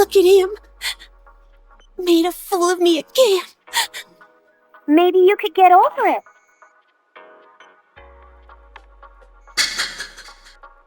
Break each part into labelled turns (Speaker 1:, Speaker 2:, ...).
Speaker 1: Look at him. Made a fool of me again.
Speaker 2: Maybe you could get over it.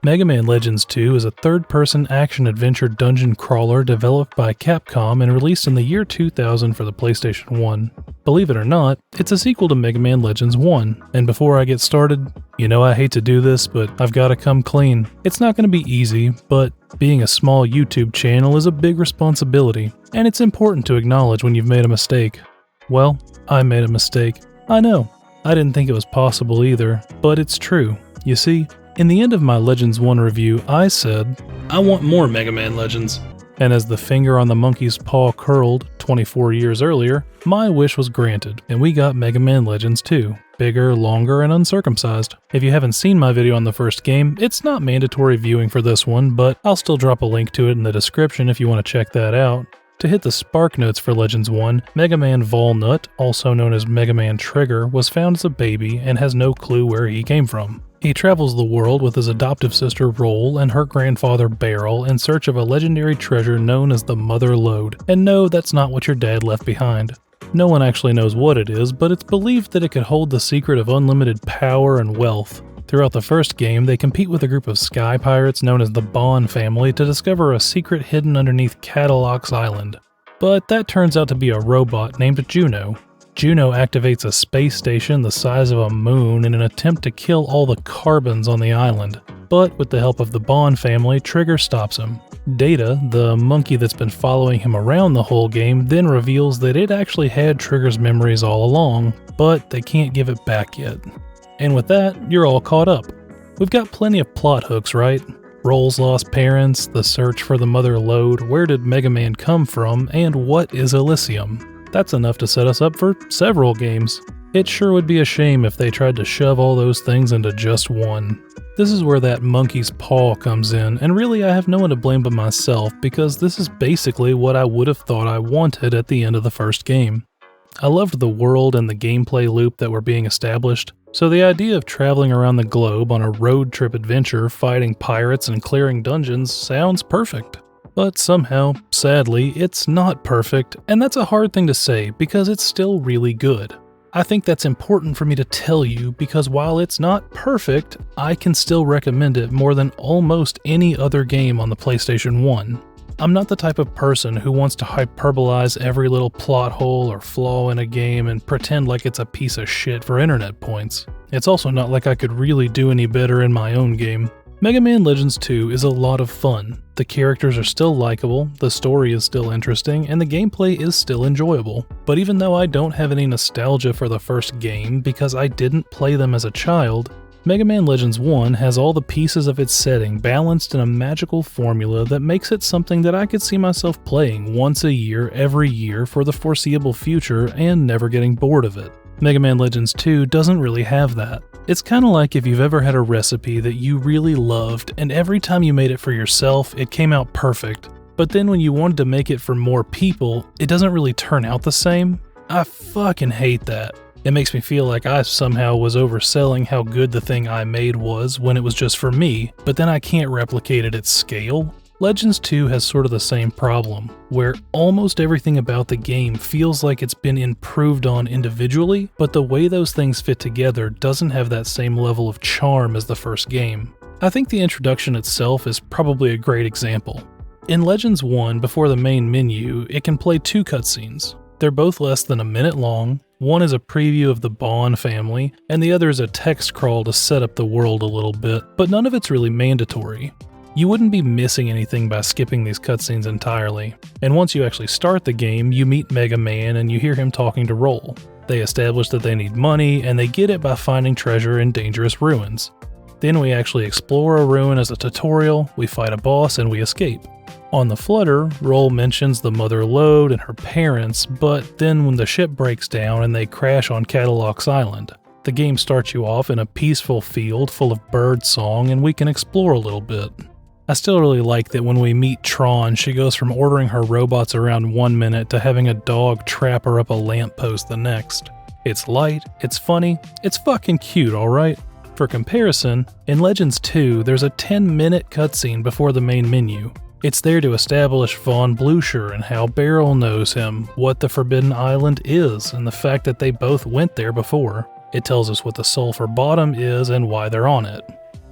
Speaker 3: Mega Man Legends 2 is a third-person action-adventure dungeon crawler developed by Capcom and released in the year 2000 for the PlayStation 1. Believe it or not, it's a sequel to Mega Man Legends 1, and before I get started, you know I hate to do this, but I've gotta come clean. It's not gonna be easy, but being a small YouTube channel is a big responsibility, and it's important to acknowledge when you've made a mistake. Well, I made a mistake. I know, I didn't think it was possible either, but it's true. You see, in the end of my Legends 1 review, I said, I want more Mega Man Legends. And as the finger on the monkey's paw curled 24 years earlier, my wish was granted, and we got Mega Man Legends 2. Bigger, longer, and uncircumcised. If you haven't seen my video on the first game, it's not mandatory viewing for this one, but I'll still drop a link to it in the description if you want to check that out. To hit the spark notes for Legends 1, Mega Man Volnut, also known as Mega Man Trigger, was found as a baby and has no clue where he came from. He travels the world with his adoptive sister Roll and her grandfather Barrel in search of a legendary treasure known as the Mother Lode. And no, that's not what your dad left behind. No one actually knows what it is, but it's believed that it could hold the secret of unlimited power and wealth. Throughout the first game, they compete with a group of sky pirates known as the Bond family to discover a secret hidden underneath KalTheSkeleton Island. But that turns out to be a robot named Juno. Juno activates a space station the size of a moon in an attempt to kill all the carbons on the island. But with the help of the Bond family, Trigger stops him. Data, the monkey that's been following him around the whole game, then reveals that it actually had Trigger's memories all along, but they can't give it back yet. And with that, you're all caught up. We've got plenty of plot hooks, right? Roll's lost parents, the search for the Mother Lode, where did Mega Man come from, and what is Elysium? That's enough to set us up for several games. It sure would be a shame if they tried to shove all those things into just one. This is where that monkey's paw comes in, and really I have no one to blame but myself because this is basically what I would have thought I wanted at the end of the first game. I loved the world and the gameplay loop that were being established, so the idea of traveling around the globe on a road trip adventure fighting pirates and clearing dungeons sounds perfect. But somehow, sadly, it's not perfect, and that's a hard thing to say because it's still really good. I think that's important for me to tell you because while it's not perfect, I can still recommend it more than almost any other game on the PlayStation 1. I'm not the type of person who wants to hyperbolize every little plot hole or flaw in a game and pretend like it's a piece of shit for internet points. It's also not like I could really do any better in my own game. Mega Man Legends 2 is a lot of fun. The characters are still likable, the story is still interesting, and the gameplay is still enjoyable. But even though I don't have any nostalgia for the first game because I didn't play them as a child, Mega Man Legends 1 has all the pieces of its setting balanced in a magical formula that makes it something that I could see myself playing once a year, every year for the foreseeable future and never getting bored of it. Mega Man Legends 2 doesn't really have that. It's kinda like if you've ever had a recipe that you really loved and every time you made it for yourself, it came out perfect. But then when you wanted to make it for more people, it doesn't really turn out the same. I fucking hate that. It makes me feel like I somehow was overselling how good the thing I made was when it was just for me, but then I can't replicate it at scale. Legends 2 has sort of the same problem, where almost everything about the game feels like it's been improved on individually, but the way those things fit together doesn't have that same level of charm as the first game. I think the introduction itself is probably a great example. In Legends 1, before the main menu, it can play two cutscenes. They're both less than a minute long. One is a preview of the Bond family, and the other is a text crawl to set up the world a little bit, but none of it's really mandatory. You wouldn't be missing anything by skipping these cutscenes entirely. And once you actually start the game, you meet Mega Man and you hear him talking to Roll. They establish that they need money, and they get it by finding treasure in dangerous ruins. Then we actually explore a ruin as a tutorial, we fight a boss, and we escape. On the Flutter, Roll mentions the Mother Lode and her parents, but then when the ship breaks down and they crash on KalTheSkeleton Island, the game starts you off in a peaceful field full of bird song and we can explore a little bit. I still really like that when we meet Tron, she goes from ordering her robots around 1 minute to having a dog trap her up a lamppost the next. It's light, it's funny, it's fucking cute, alright? For comparison, in Legends 2, there's a 10-minute cutscene before the main menu. It's there to establish Von Blucher and how Beryl knows him, what the Forbidden Island is, and the fact that they both went there before. It tells us what the Sulphur Bottom is and why they're on it.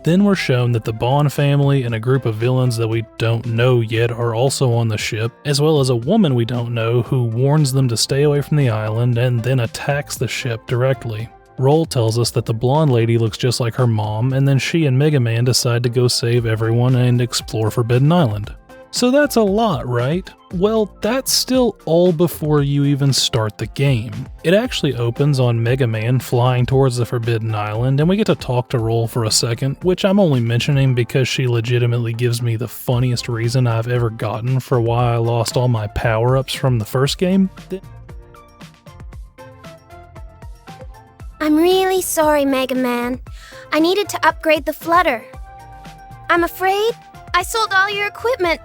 Speaker 3: Then we're shown that the Bond family and a group of villains that we don't know yet are also on the ship, as well as a woman we don't know who warns them to stay away from the island and then attacks the ship directly. Roll tells us that the blonde lady looks just like her mom, and then she and Mega Man decide to go save everyone and explore Forbidden Island. So that's a lot, right? Well, that's still all before you even start the game. It actually opens on Mega Man flying towards the Forbidden Island, and we get to talk to Roll for a second, which I'm only mentioning because she legitimately gives me the funniest reason I've ever gotten for why I lost all my power-ups from the first game.
Speaker 2: I'm really sorry, Mega Man. I needed to upgrade the flutter. I'm afraid I sold all your equipment.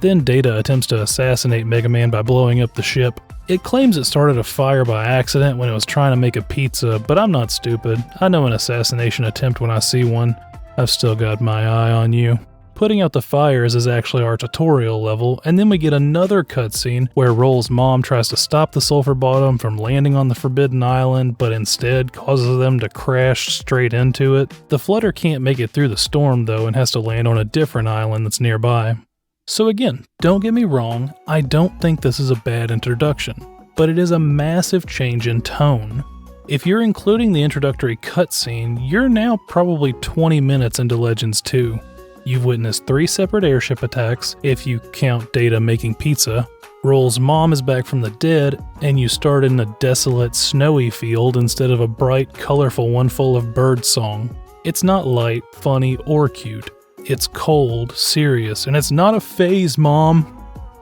Speaker 3: Then Data attempts to assassinate Mega Man by blowing up the ship. It claims it started a fire by accident when it was trying to make a pizza, but I'm not stupid. I know an assassination attempt when I see one. I've still got my eye on you. Putting out the fires is actually our tutorial level, and then we get another cutscene where Roll's mom tries to stop the Sulphur Bottom from landing on the Forbidden Island, but instead causes them to crash straight into it. The Flutter can't make it through the storm though and has to land on a different island that's nearby. So again, don't get me wrong, I don't think this is a bad introduction, but it is a massive change in tone. If you're including the introductory cutscene, you're now probably 20 minutes into Legends 2. You've witnessed 3 separate airship attacks, if you count Data making pizza. Roll's mom is back from the dead, and you start in a desolate, snowy field instead of a bright, colorful one full of birdsong. It's not light, funny, or cute. It's cold, serious, and it's not a phase, Mom!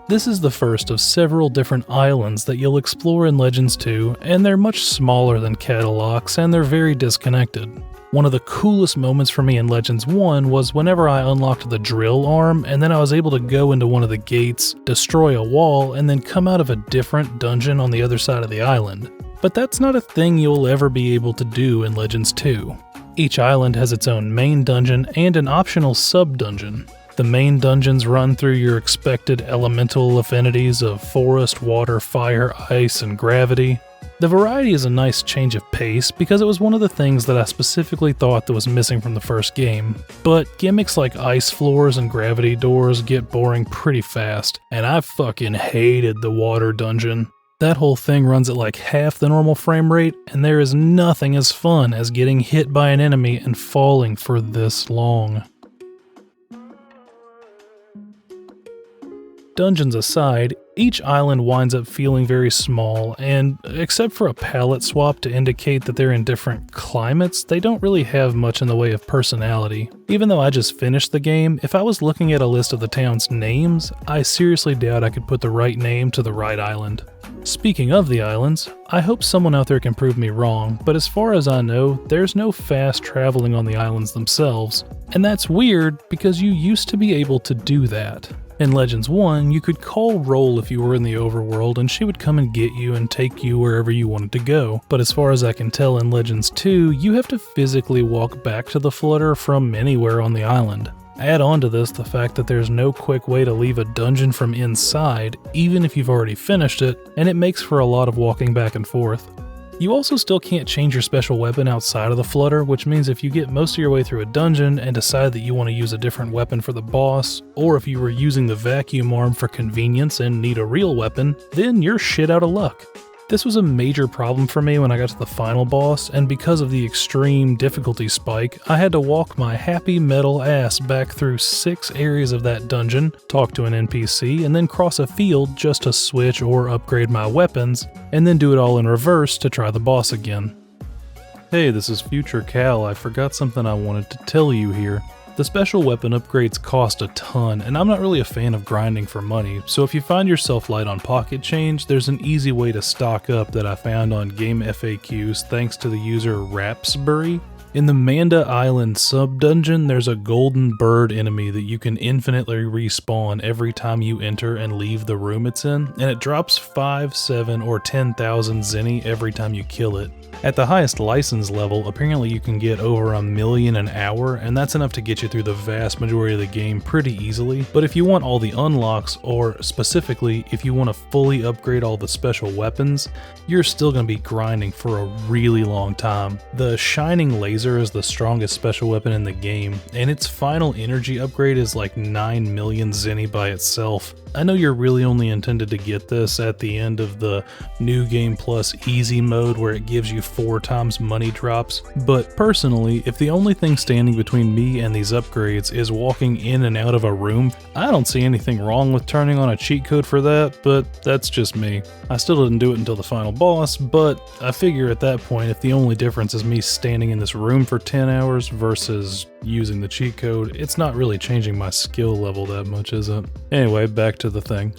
Speaker 3: This is the first of several different islands that you'll explore in Legends 2, and they're much smaller than Cadillacs, and they're very disconnected. One of the coolest moments for me in Legends 1 was whenever I unlocked the drill arm, and then I was able to go into one of the gates, destroy a wall, and then come out of a different dungeon on the other side of the island. But that's not a thing you'll ever be able to do in Legends 2. Each island has its own main dungeon and an optional sub-dungeon. The main dungeons run through your expected elemental affinities of forest, water, fire, ice, and gravity. The variety is a nice change of pace because it was one of the things that I specifically thought that was missing from the first game. But gimmicks like ice floors and gravity doors get boring pretty fast, and I fucking hated the water dungeon. That whole thing runs at like half the normal frame rate, and there is nothing as fun as getting hit by an enemy and falling for this long. Dungeons aside, each island winds up feeling very small, and except for a palette swap to indicate that they're in different climates, they don't really have much in the way of personality. Even though I just finished the game, if I was looking at a list of the town's names, I seriously doubt I could put the right name to the right island. Speaking of the islands, I hope someone out there can prove me wrong, but as far as I know, there's no fast traveling on the islands themselves, and that's weird because you used to be able to do that. In Legends 1, you could call Roll if you were in the overworld and she would come and get you and take you wherever you wanted to go. But as far as I can tell in Legends 2, you have to physically walk back to the Flutter from anywhere on the island. Add on to this the fact that there's no quick way to leave a dungeon from inside, even if you've already finished it, and it makes for a lot of walking back and forth. You also still can't change your special weapon outside of the Flutter, which means if you get most of your way through a dungeon and decide that you want to use a different weapon for the boss, or if you were using the vacuum arm for convenience and need a real weapon, then you're shit out of luck. This was a major problem for me when I got to the final boss, and because of the extreme difficulty spike, I had to walk my happy metal ass back through 6 areas of that dungeon, talk to an NPC, and then cross a field just to switch or upgrade my weapons, and then do it all in reverse to try the boss again. Hey, this is Future Cal. I forgot something I wanted to tell you here. The special weapon upgrades cost a ton, and I'm not really a fan of grinding for money, so if you find yourself light on pocket change, there's an easy way to stock up that I found on Game FAQs thanks to the user Rapsbury. In the Manda Island sub-dungeon, there's a golden bird enemy that you can infinitely respawn every time you enter and leave the room it's in, and it drops 5, 7, or 10,000 zenny every time you kill it. At the highest license level, apparently you can get over 1 million an hour, and that's enough to get you through the vast majority of the game pretty easily. But if you want all the unlocks, or specifically if you want to fully upgrade all the special weapons, you're still going to be grinding for a really long time. The Shining Laser is the strongest special weapon in the game, and its final energy upgrade is like 9 million zenny by itself. I know you're really only intended to get this at the end of the New Game Plus Easy mode where it gives you 4 times money drops, but personally, if the only thing standing between me and these upgrades is walking in and out of a room, I don't see anything wrong with turning on a cheat code for that, but that's just me. I still didn't do it until the final boss, but I figure at that point, if the only difference is me standing in this room for 10 hours versus using the cheat code, it's not really changing my skill level that much, is it? Anyway, back to the thing.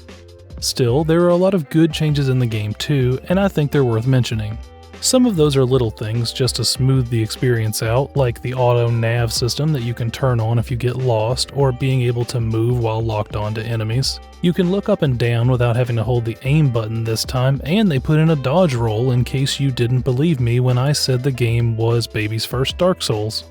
Speaker 3: Still, there are a lot of good changes in the game too, and I think they're worth mentioning. Some of those are little things just to smooth the experience out, like the auto nav system that you can turn on if you get lost, or being able to move while locked onto enemies. You can look up and down without having to hold the aim button this time, and they put in a dodge roll in case you didn't believe me when I said the game was baby's first Dark Souls.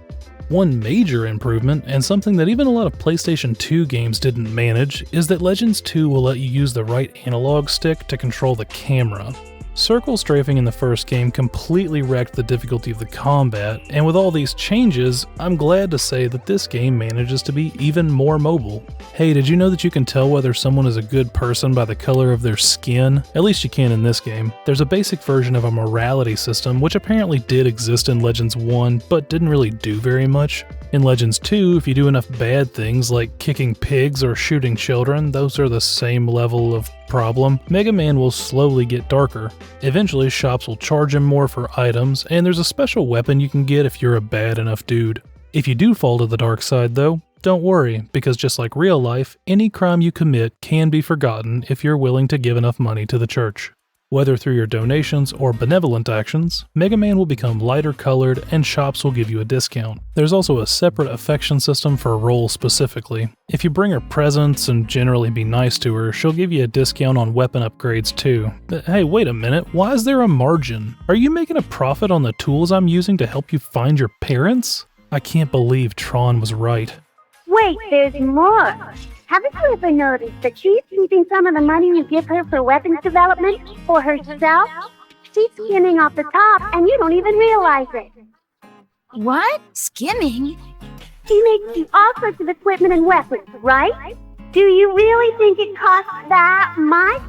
Speaker 3: One major improvement, and something that even a lot of PlayStation 2 games didn't manage, is that Legends 2 will let you use the right analog stick to control the camera. Circle strafing in the first game completely wrecked the difficulty of the combat, and with all these changes, I'm glad to say that this game manages to be even more mobile. Hey, did you know that you can tell whether someone is a good person by the color of their skin? At least you can in this game. There's a basic version of a morality system, which apparently did exist in Legends 1, but didn't really do very much. In Legends 2, if you do enough bad things like kicking pigs or shooting children, those are the same level of problem. Mega Man will slowly get darker. Eventually, shops will charge him more for items, and there's a special weapon you can get if you're a bad enough dude. If you do fall to the dark side though, don't worry, because just like real life, any crime you commit can be forgotten if you're willing to give enough money to the church. Whether through your donations or benevolent actions, Mega Man will become lighter colored and shops will give you a discount. There's also a separate affection system for Roll specifically. If you bring her presents and generally be nice to her, she'll give you a discount on weapon upgrades too. But hey, wait a minute, why is there a margin? Are you making a profit on the tools I'm using to help you find your parents? I can't believe Tron was right.
Speaker 4: Wait, there's more. Haven't you ever noticed that she's keeping some of the money you give her for weapons development for herself? She's skimming off the top and you don't even realize it.
Speaker 1: What? Skimming?
Speaker 4: She makes you all sorts of equipment and weapons, right? Do you really think it costs that much?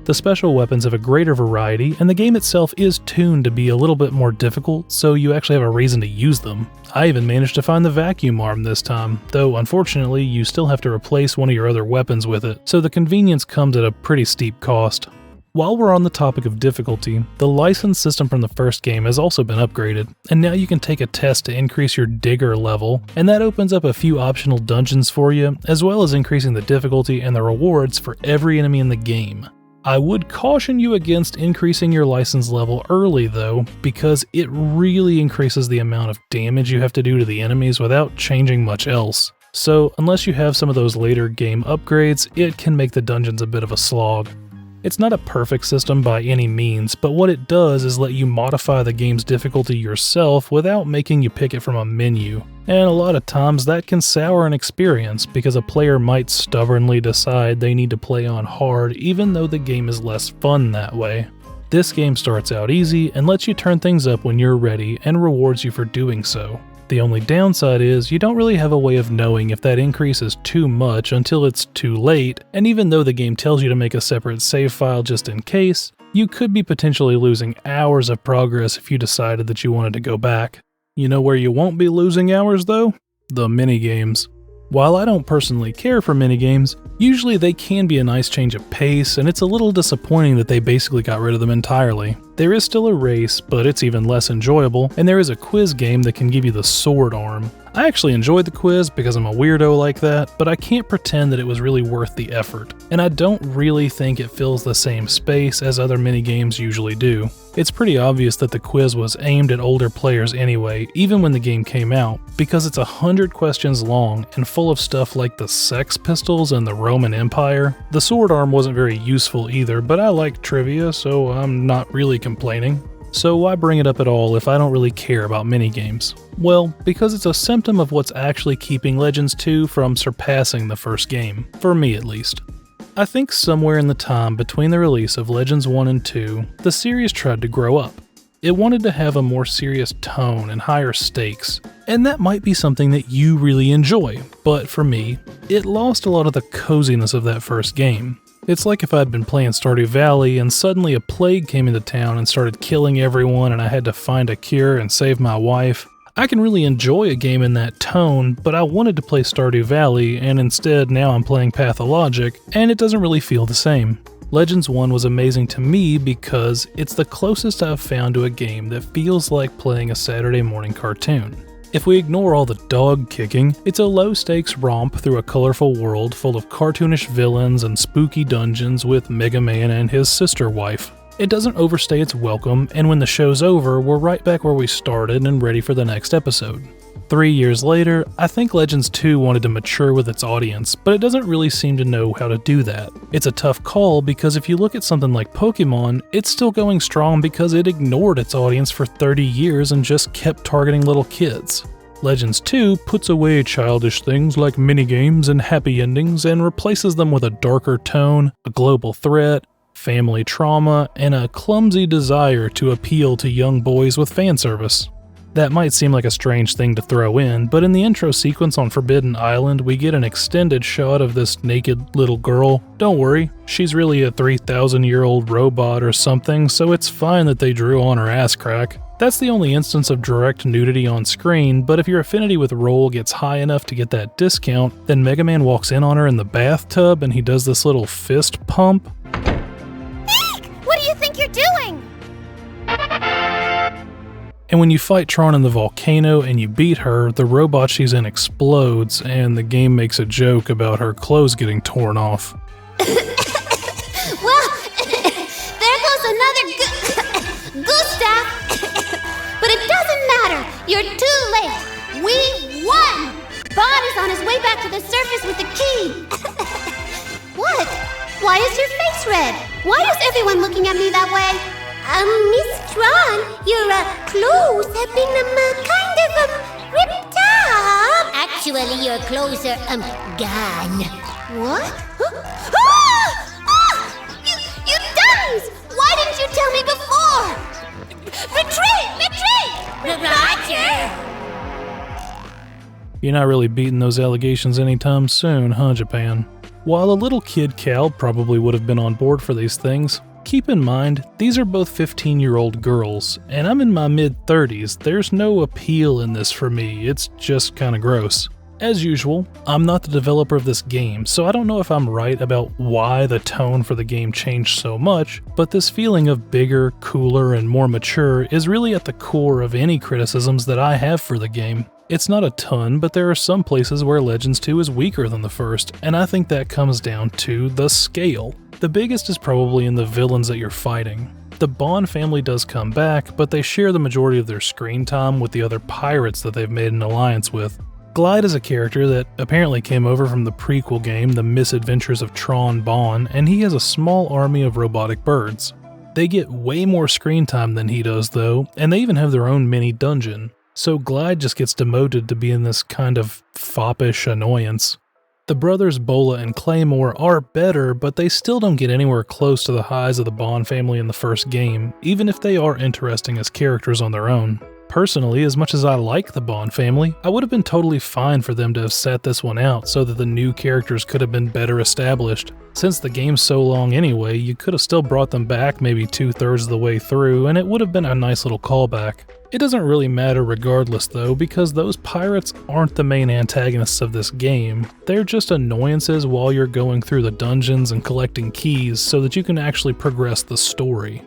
Speaker 3: The special weapons have a greater variety, and the game itself is tuned to be a little bit more difficult, so you actually have a reason to use them. I even managed to find the vacuum arm this time, though unfortunately you still have to replace one of your other weapons with it, so the convenience comes at a pretty steep cost. While we're on the topic of difficulty, the license system from the first game has also been upgraded, and now you can take a test to increase your digger level, and that opens up a few optional dungeons for you, as well as increasing the difficulty and the rewards for every enemy in the game. I would caution you against increasing your license level early though, because it really increases the amount of damage you have to do to the enemies without changing much else. So unless you have some of those later game upgrades, it can make the dungeons a bit of a slog. It's not a perfect system by any means, but what it does is let you modify the game's difficulty yourself without making you pick it from a menu. And a lot of times that can sour an experience because a player might stubbornly decide they need to play on hard even though the game is less fun that way. This game starts out easy and lets you turn things up when you're ready and rewards you for doing so. The only downside is you don't really have a way of knowing if that increase is too much until it's too late, and even though the game tells you to make a separate save file just in case, you could be potentially losing hours of progress if you decided that you wanted to go back. You know where you won't be losing hours though? The minigames. While I don't personally care for minigames, usually they can be a nice change of pace, and it's a little disappointing that they basically got rid of them entirely. There is still a race, but it's even less enjoyable, and there is a quiz game that can give you the sword arm. I actually enjoyed the quiz because I'm a weirdo like that, but I can't pretend that it was really worth the effort, and I don't really think it fills the same space as other minigames usually do. It's pretty obvious that the quiz was aimed at older players anyway, even when the game came out, because it's 100 questions long and full of stuff like the Sex Pistols and the Roman Empire. The sword arm wasn't very useful either, but I like trivia, so I'm not really complaining. So why bring it up at all if I don't really care about minigames? Well, because it's a symptom of what's actually keeping Legends 2 from surpassing the first game, for me at least. I think somewhere in the time between the release of Legends 1 and 2, the series tried to grow up. It wanted to have a more serious tone and higher stakes, and that might be something that you really enjoy, but for me, it lost a lot of the coziness of that first game. It's like if I'd been playing Stardew Valley and suddenly a plague came into town and started killing everyone and I had to find a cure and save my wife. I can really enjoy a game in that tone, but I wanted to play Stardew Valley and instead now I'm playing Pathologic and it doesn't really feel the same. Legends 1 was amazing to me because it's the closest I've found to a game that feels like playing a Saturday morning cartoon. If we ignore all the dog kicking, it's a low-stakes romp through a colorful world full of cartoonish villains and spooky dungeons with Mega Man and his sister wife. It doesn't overstay its welcome, and when the show's over, we're right back where we started and ready for the next episode. 3 years later, I think Legends 2 wanted to mature with its audience, but it doesn't really seem to know how to do that. It's a tough call because if you look at something like Pokemon, it's still going strong because it ignored its audience for 30 years and just kept targeting little kids. Legends 2 puts away childish things like minigames and happy endings and replaces them with a darker tone, a global threat, family trauma, and a clumsy desire to appeal to young boys with fan service. That might seem like a strange thing to throw in, but in the intro sequence on Forbidden Island, we get an extended shot of this naked little girl. Don't worry, she's really a 3,000-year-old robot or something, so it's fine that they drew on her ass crack. That's the only instance of direct nudity on screen, but if your affinity with Roll gets high enough to get that discount, then Mega Man walks in on her in the bathtub and he does this little fist pump.
Speaker 2: Eek! What do you think you're doing?
Speaker 3: And when you fight Tron in the volcano and you beat her, the robot she's in explodes, and the game makes a joke about her clothes getting torn off.
Speaker 2: Well, there goes another Gustav. But it doesn't matter. You're too late. We won. Bond is on his way back to the surface with the key. What? Why is your face red? Why is everyone looking at me that way? Miss Tron, your clothes have been kind of ripped up.
Speaker 5: Actually, your clothes are gone.
Speaker 2: What? You dummies! Why didn't you tell me before? Retreat!
Speaker 5: Roger!
Speaker 3: You're not really beating those allegations anytime soon, huh, Japan? While a little kid Cal probably would have been on board for these things, keep in mind, these are both 15-year-old girls, and I'm in my mid-30s. There's no appeal in this for me, it's just kinda gross. As usual, I'm not the developer of this game, so I don't know if I'm right about why the tone for the game changed so much, but this feeling of bigger, cooler, and more mature is really at the core of any criticisms that I have for the game. It's not a ton, but there are some places where Legends 2 is weaker than the first, and I think that comes down to the scale. The biggest is probably in the villains that you're fighting. The Bond family does come back, but they share the majority of their screen time with the other pirates that they've made an alliance with. Glide is a character that apparently came over from the prequel game, The Misadventures of Tron Bonne, and he has a small army of robotic birds. They get way more screen time than he does though, and they even have their own mini dungeon. So Glide just gets demoted to being this kind of foppish annoyance. The brothers Bola and Claymore are better, but they still don't get anywhere close to the highs of the Bond family in the first game, even if they are interesting as characters on their own. Personally, as much as I like the Bond family, I would have been totally fine for them to have sat this one out so that the new characters could have been better established. Since the game's so long anyway, you could have still brought them back maybe 2/3 of the way through, and it would have been a nice little callback. It doesn't really matter regardless though, because those pirates aren't the main antagonists of this game. They're just annoyances while you're going through the dungeons and collecting keys so that you can actually progress the story.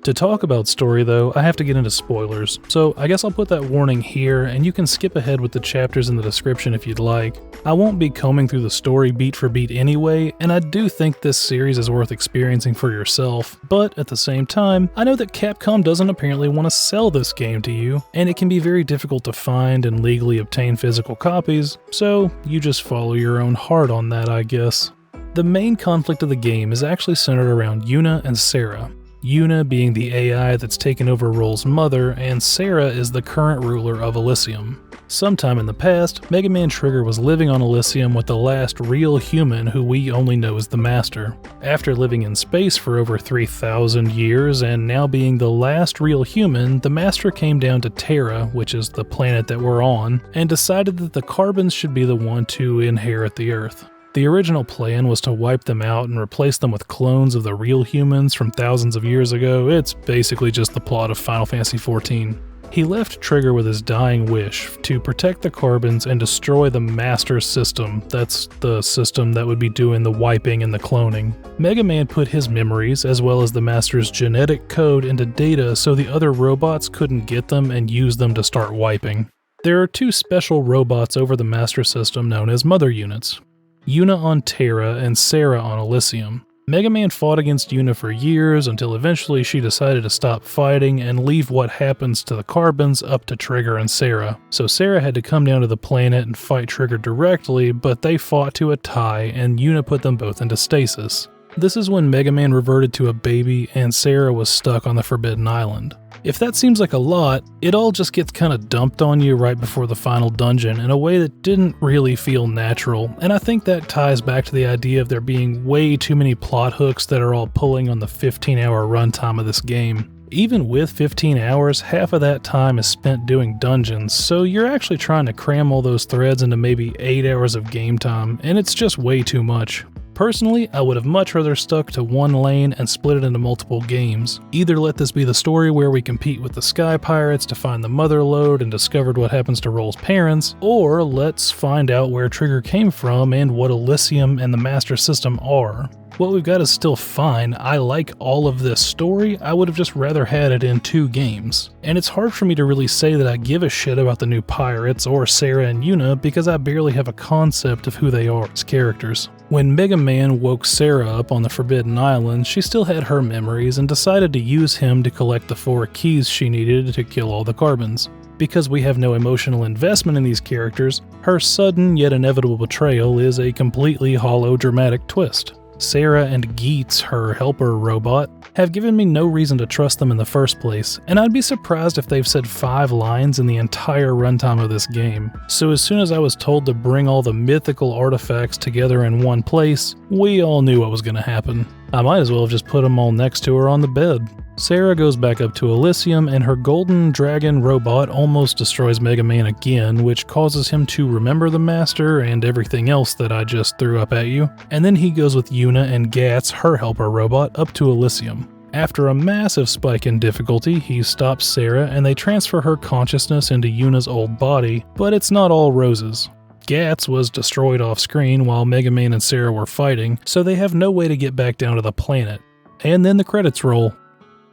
Speaker 3: To talk about story though, I have to get into spoilers, so I guess I'll put that warning here and you can skip ahead with the chapters in the description if you'd like. I won't be combing through the story beat for beat anyway, and I do think this series is worth experiencing for yourself, but at the same time, I know that Capcom doesn't apparently want to sell this game to you, and it can be very difficult to find and legally obtain physical copies, so you just follow your own heart on that, I guess. The main conflict of the game is actually centered around Yuna and Sarah. Yuna being the AI that's taken over Roll's mother, and Sarah is the current ruler of Elysium. Sometime in the past, Mega Man Trigger was living on Elysium with the last real human who we only know as the Master. After living in space for over 3,000 years and now being the last real human, the Master came down to Terra, which is the planet that we're on, and decided that the Carbons should be the one to inherit the Earth. The original plan was to wipe them out and replace them with clones of the real humans from thousands of years ago. It's basically just the plot of Final Fantasy XIV. He left Trigger with his dying wish to protect the Carbons and destroy the Master System. That's the system that would be doing the wiping and the cloning. Mega Man put his memories, as well as the Master's genetic code, into data so the other robots couldn't get them and use them to start wiping. There are two special robots over the Master System known as Mother Units. Yuna on Terra and Sarah on Elysium. Mega Man fought against Yuna for years until eventually she decided to stop fighting and leave what happens to the Carbons up to Trigger and Sarah. So Sarah had to come down to the planet and fight Trigger directly, but they fought to a tie and Yuna put them both into stasis. This is when Mega Man reverted to a baby and Sarah was stuck on the Forbidden Island. If that seems like a lot, it all just gets kinda dumped on you right before the final dungeon in a way that didn't really feel natural, and I think that ties back to the idea of there being way too many plot hooks that are all pulling on the 15-hour runtime of this game. Even with 15 hours, half of that time is spent doing dungeons, so you're actually trying to cram all those threads into maybe 8 hours of game time, and it's just way too much. Personally, I would have much rather stuck to one lane and split it into multiple games. Either let this be the story where we compete with the Sky Pirates to find the Mother Lode and discovered what happens to Roll's parents, or let's find out where Trigger came from and what Elysium and the Master System are. What we've got is still fine. I like all of this story. I would have just rather had it in 2 games. And it's hard for me to really say that I give a shit about the new pirates or Sarah and Yuna because I barely have a concept of who they are as characters. When Mega Man woke Sarah up on the Forbidden Island, she still had her memories and decided to use him to collect the 4 keys she needed to kill all the Carbons. Because we have no emotional investment in these characters, her sudden yet inevitable betrayal is a completely hollow dramatic twist. Sarah and Geets, her helper robot, have given me no reason to trust them in the first place, and I'd be surprised if they've said 5 lines in the entire runtime of this game. So as soon as I was told to bring all the mythical artifacts together in one place, we all knew what was going to happen. I might as well have just put them all next to her on the bed. Sarah goes back up to Elysium and her golden dragon robot almost destroys Mega Man again, which causes him to remember the Master and everything else that I just threw up at you. And then he goes with Yuna and Gats, her helper robot, up to Elysium. After a massive spike in difficulty, he stops Sarah and they transfer her consciousness into Yuna's old body, but it's not all roses. Gats was destroyed off screen while Mega Man and Sarah were fighting, so they have no way to get back down to the planet. And then the credits roll.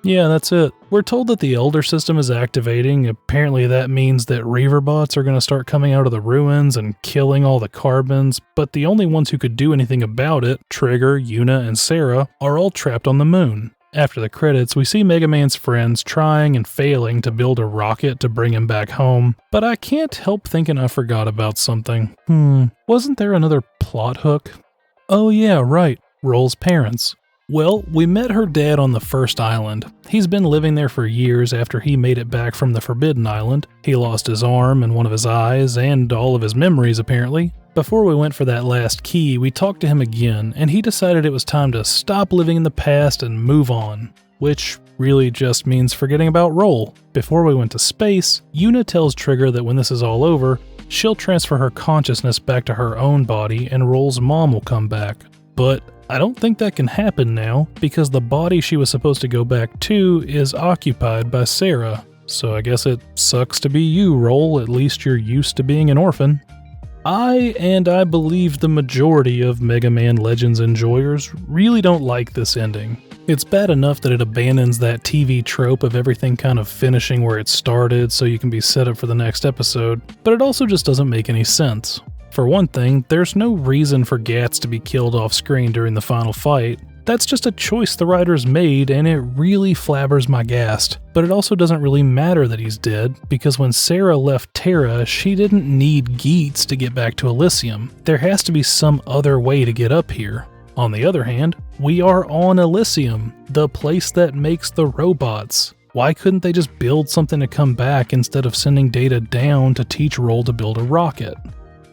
Speaker 3: Yeah, that's it. We're told that the Elder System is activating. Apparently that means that Reaver bots are going to start coming out of the ruins and killing all the Carbons, but the only ones who could do anything about it, Trigger, Yuna, and Sarah, are all trapped on the moon. After the credits, we see Mega Man's friends trying and failing to build a rocket to bring him back home, but I can't help thinking I forgot about something. Wasn't there another plot hook? Oh yeah, right, Roll's parents. Well, we met her dad on the first island. He's been living there for years after he made it back from the Forbidden Island. He lost his arm and one of his eyes, and all of his memories apparently. Before we went for that last key, we talked to him again, and he decided it was time to stop living in the past and move on. Which really just means forgetting about Roll. Before we went to space, Yuna tells Trigger that when this is all over, she'll transfer her consciousness back to her own body and Roll's mom will come back. But I don't think that can happen now, because the body she was supposed to go back to is occupied by Sarah. So I guess it sucks to be you, Roll, at least you're used to being an orphan. I believe the majority of Mega Man Legends enjoyers really don't like this ending. It's bad enough that it abandons that TV trope of everything kind of finishing where it started so you can be set up for the next episode, but it also just doesn't make any sense. For one thing, there's no reason for Gats to be killed off screen during the final fight. That's just a choice the writers made, and it really flabbers my gast. But it also doesn't really matter that he's dead, because when Sarah left Terra, she didn't need Geats to get back to Elysium. There has to be some other way to get up here. On the other hand, we are on Elysium, the place that makes the robots. Why couldn't they just build something to come back instead of sending Data down to teach Roll to build a rocket?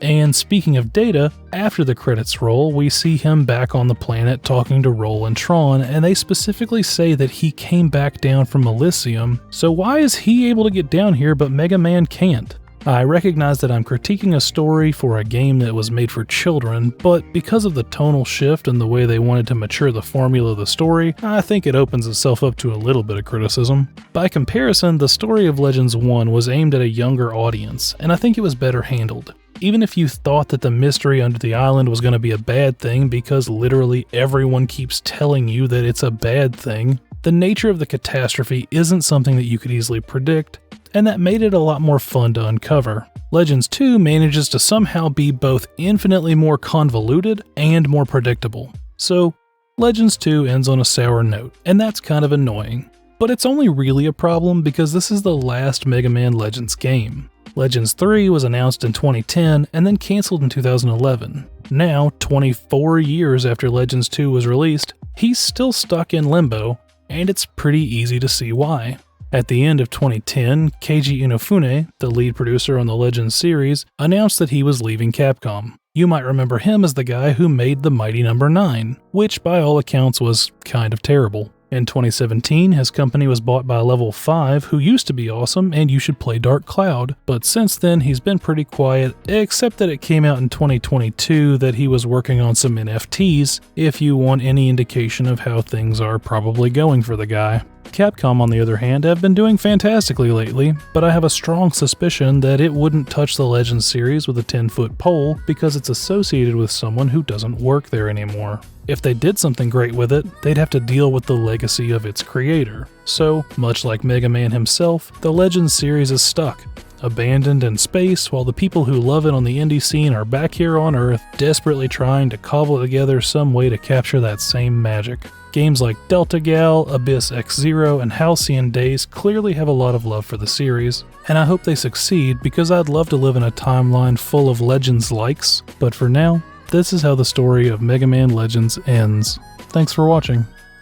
Speaker 3: And speaking of Data, after the credits roll, we see him back on the planet talking to Roll and Tron, and they specifically say that he came back down from Elysium, so why is he able to get down here but Mega Man can't? I recognize that I'm critiquing a story for a game that was made for children, but because of the tonal shift and the way they wanted to mature the formula of the story, I think it opens itself up to a little bit of criticism. By comparison, the story of Legends 1 was aimed at a younger audience, and I think it was better handled. Even if you thought that the mystery under the island was going to be a bad thing because literally everyone keeps telling you that it's a bad thing, the nature of the catastrophe isn't something that you could easily predict, and that made it a lot more fun to uncover. Legends 2 manages to somehow be both infinitely more convoluted and more predictable. So, Legends 2 ends on a sour note, and that's kind of annoying. But it's only really a problem because this is the last Mega Man Legends game. Legends 3 was announced in 2010 and then cancelled in 2011. Now, 24 years after Legends 2 was released, he's still stuck in limbo, and it's pretty easy to see why. At the end of 2010, Keiji Inafune, the lead producer on the Legends series, announced that he was leaving Capcom. You might remember him as the guy who made the Mighty No. 9, which by all accounts was kind of terrible. In 2017, his company was bought by Level 5, who used to be awesome and you should play Dark Cloud, but since then he's been pretty quiet, except that it came out in 2022 that he was working on some NFTs, if you want any indication of how things are probably going for the guy. Capcom, on the other hand, have been doing fantastically lately, but I have a strong suspicion that it wouldn't touch the Legends series with a 10-foot pole because it's associated with someone who doesn't work there anymore. If they did something great with it, they'd have to deal with the legacy of its creator. So, much like Mega Man himself, the Legends series is stuck, abandoned in space, while the people who love it on the indie scene are back here on Earth, desperately trying to cobble together some way to capture that same magic. Games like Delta Gal, Abyss X-Zero, and Halcyon Days clearly have a lot of love for the series, and I hope they succeed because I'd love to live in a timeline full of Legends likes, but for now, this is how the story of Mega Man Legends ends. Thanks for watching.